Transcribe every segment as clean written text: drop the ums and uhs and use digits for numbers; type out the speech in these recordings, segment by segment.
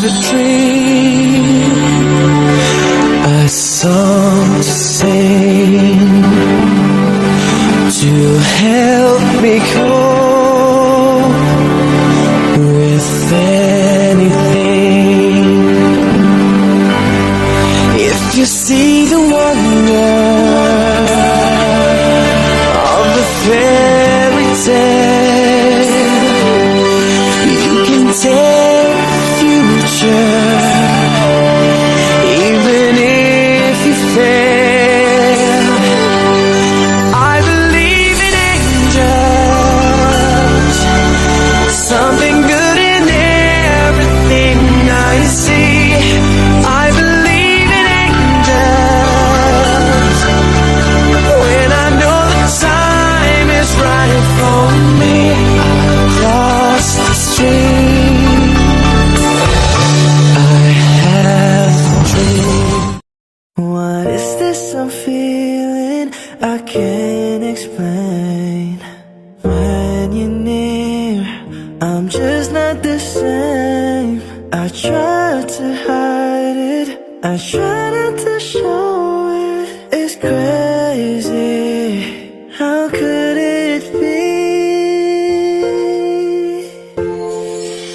a dream, a song to sing, to help me cope with anything. If you see the wonder of the fairy tale, you can take the future, even if you fail. I believe in angels, something good in everything I see. I believe in angels when I know the time is right for me. I'll cross the stream. I have a dream. What is this I'm feeling? I can't explain. When you're near, I'm just not the same. I try to hide it, I try not to show it. It's crazy, how could it be?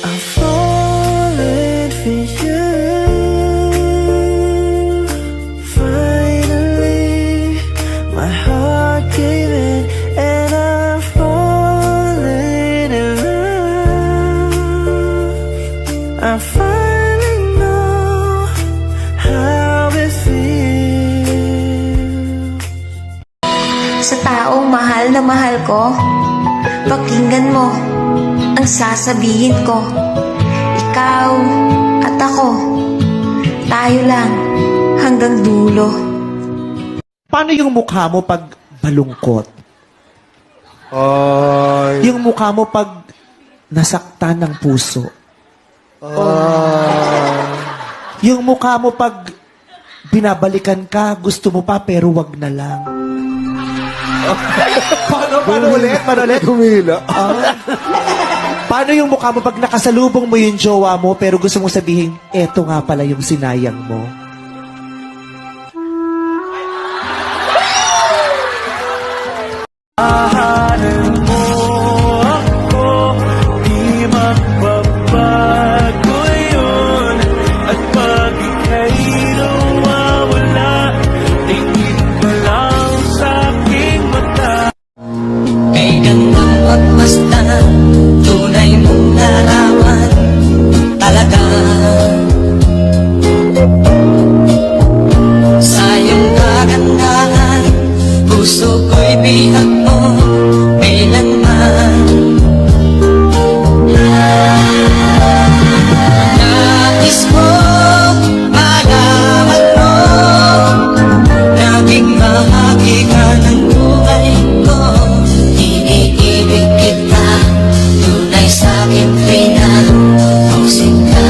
I'm falling for you. Finally, my heart gave in, and I'm falling in love. I finally know how it feels. Sa taong mahal na mahal ko, pakinggan mo ang sasabihin ko. Ikaw at ako, tayo lang hanggang dulo. Paano yung mukha mo pag malungkot? Yung mukha mo pag nasaktan ng puso? Yung mukha mo pag binabalikan ka, gusto mo pa pero wag na lang? Paano ulit? Humila. Paano yung mukha mo pag nakasalubong mo yung jowa mo pero gusto mong sabihin, eto nga pala yung sinayang mo? Mahalin mo ako, di magbabago yun. At pag ika'y nawawala, tingin mo lang sa aking mata. Kay gandang pagmasdan, tunay mong larawan talaga. Sa iyong kagandahan, puso ko'y bihag mo kailanman. Nais ko malaman mo, naging bahagi ka ng buhay ko. Iniibig kita, tunay sa'king pinag-ausig ka.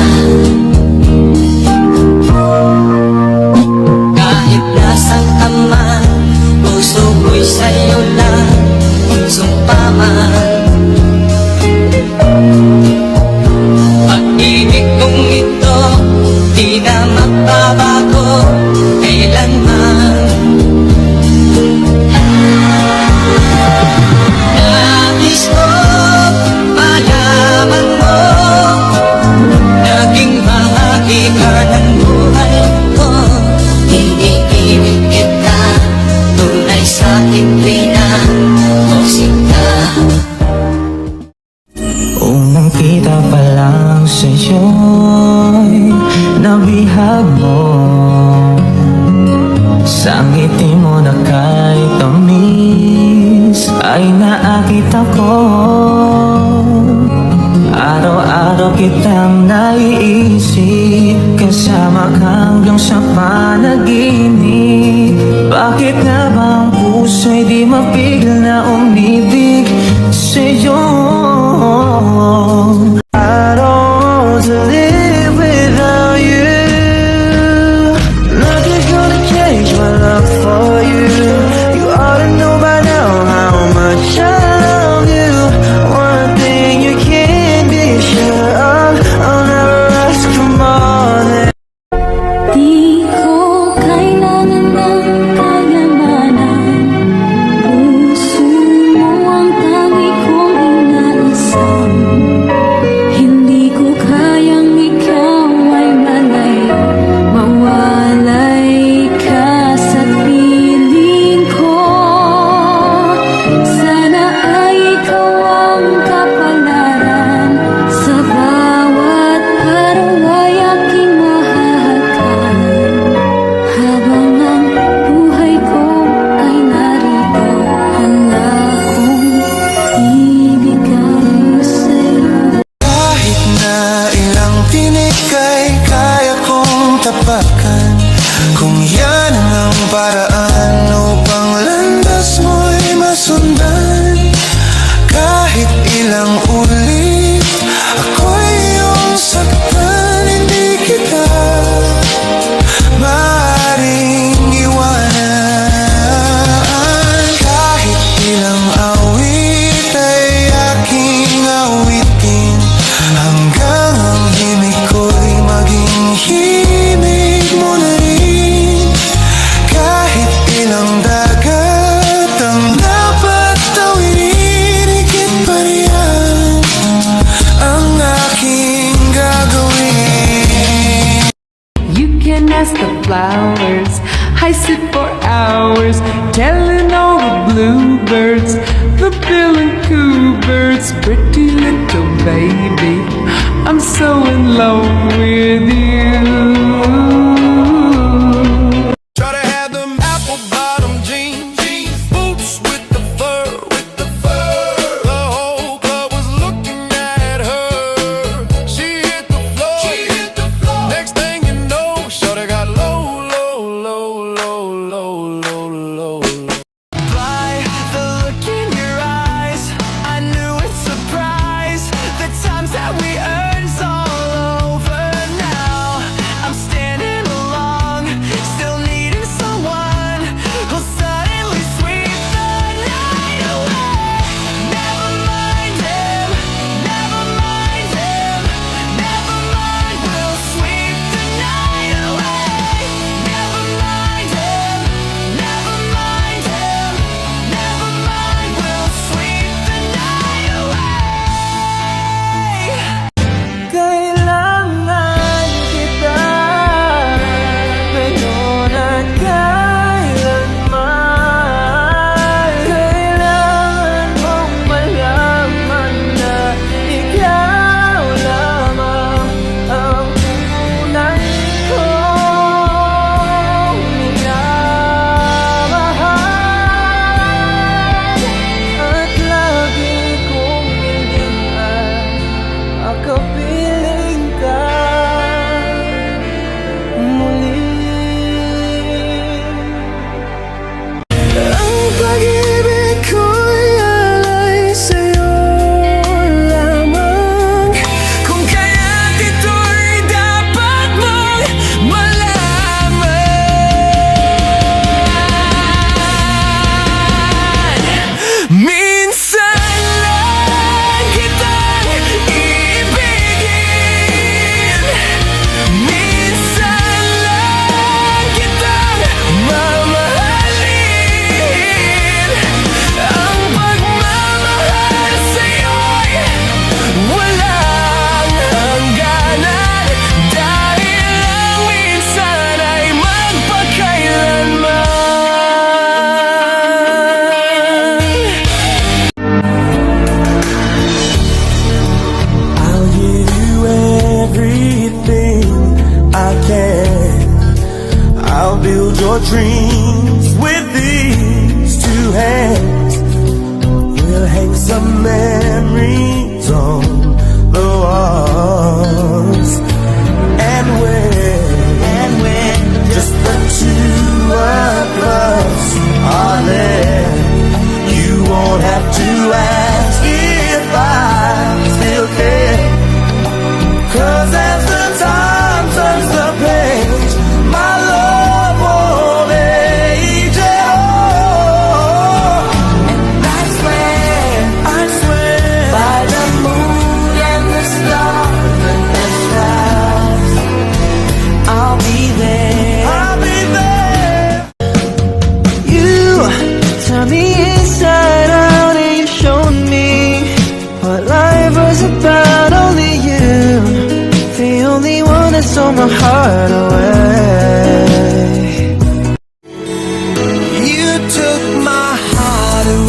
Kahit nasaan ka man, puso ko'y sa'yo lang sumpaman. Pag-ibig kong ito, di na magbabago kailanman. Nais ko malaman mo, naging bahagi ka ng buhay ko. Iniibig kita, tunay sa'king pinag-ausig ka. Unang kita pa lang sa'yo'y nabihag mo. Sa ngiti mo na kahit tamis ay naakit ako. Araw-araw kitang naiisip, kasama hanggang sa panaginip. Bakit nga ba ang puso'y di mapigil na umibig sa'yo? I don't want to live without you. Nothing's gonna change my love for you. You ought to know by now how much I love you. One thing you can't be sure of, I'll never ask for more.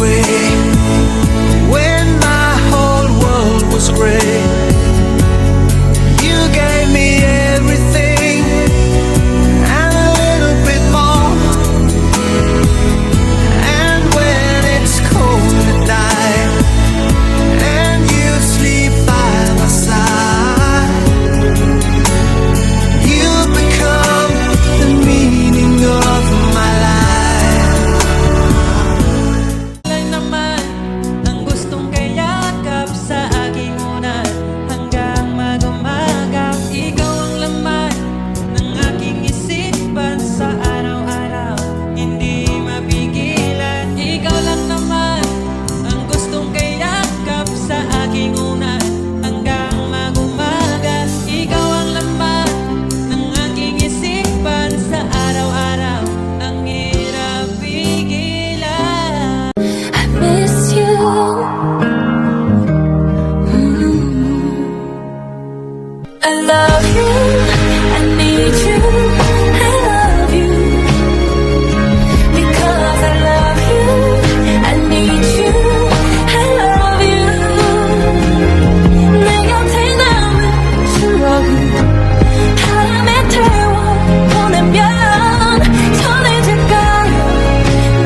way when my whole world was gray. You gave me everything and a little bit more. And when it's cold at night and you sleep by my side, you become the meaning of my life. Lang naman ang gustong kayakap sa aking unan hanggang mag-umaga. Ikaw ang laman ng aking isipan sa araw-araw, hindi mapigilan. Ikaw lang naman ang gustong kayakap sa aking unan hanggang mag-umaga. Ikaw ang laman ng aking isipan sa araw-araw, ang hirap pigilan. I miss you. I love you. I need you. I love you. Because I love you. I need you. I love you. 내 곁에 남은 추억은 바람에 태워보내면 전해질까요?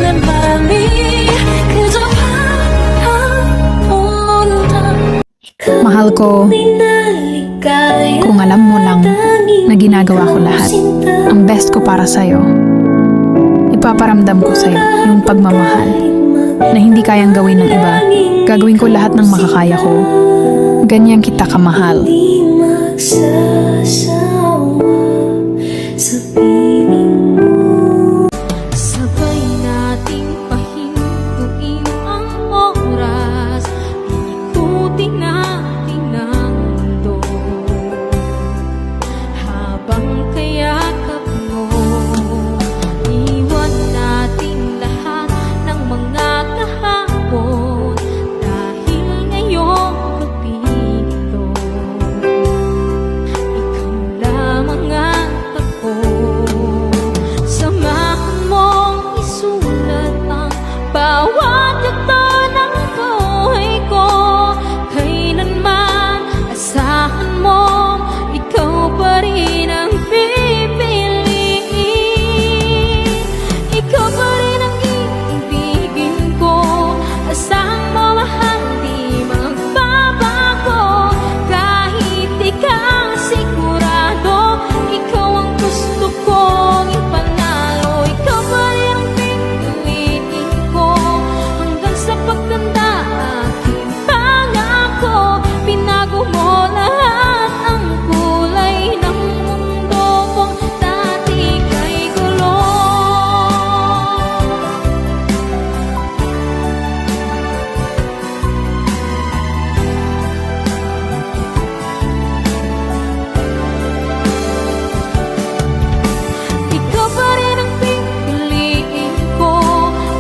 내 맘이 그저 바라본다. Mahal ko, kung alam mo lang na ginagawa ko lahat, ang best ko para sa'yo. Ipaparamdam ko sa'yo yung pagmamahal na hindi kayang gawin ng iba. Gagawin ko lahat ng makakaya ko. Ganyan kita kamahal. Di magsasawa sa piling mo. Sabay nating pahintuin ang oras, ikutin natin ang mundo habang kayakap mo. Iwan natin lahat ng mga kahapon dahil ngayong gabi ito ikaw lamang at ako. Samahan mong isulat ang bawat yugto ng buhay ko. Kailanman asahan mo, ikaw pa rin ang pipiliin. Ikaw pa rin ang iibigin ko. Asahan mo, mahal, di magbabago. Kahit di ka sigurado, ikaw ang gusto kong ipanalo. Ikaw pa rin ang pipiliin ko hanggang sa pagtanda. Aking pangako, pinago mo lahat ang kulay ng mundo kong dati kay gulo. Ikaw pa rin ang pipiliin ko.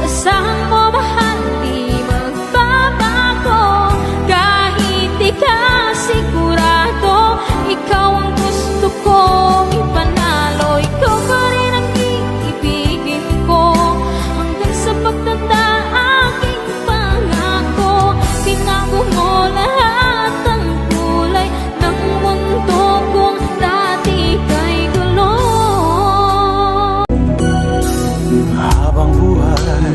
Asahan mo, mahal, di magbabago. Kahit di ka sigurado, ikaw ang gusto kong ipanalo. Ikaw pa rin ang iibigin ko hanggang sa pagtanda. Aking pangako, tinago mo lahat ang kulay ng mundo kong dati kay gulo. Habang buhay,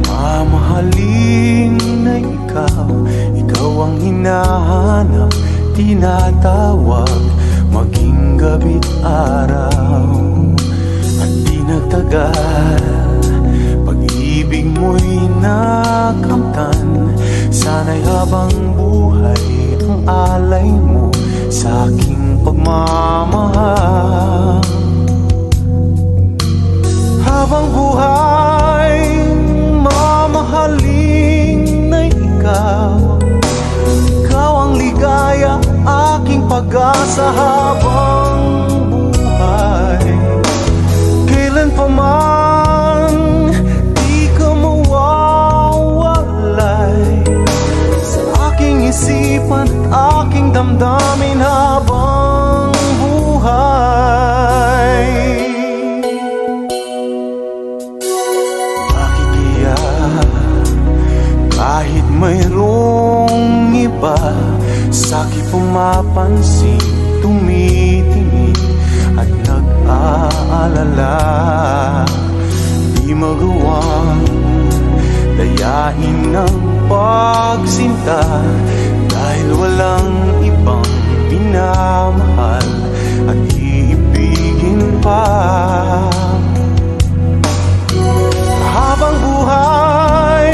mamahalin na ikaw. Ikaw ang hinahanap, tinatawag, maging gabi't araw. At di nagtagal, pag-ibig mo'y nakamtan. Sana'y habang buhay ang alay mo sa aking pagmamahal. Habang buhay, mamahalin na ikaw. Ikaw ang ligaya, aking pag-asa habang buhay. Kailan pa man, di ka mawawalay sa aking isipan at aking damdamin habang buhay. Bakit kaya Sa'ki pumapansin, tumitingin at nag-aalala. Di magawang dayain ng pagsinta, dahil walang ibang minamahal at iibigin pa. Habang buhay,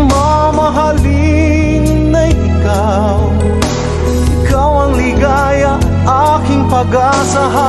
mamahalin na ikaw. Ikaw ang ligaya, aking pag-asa.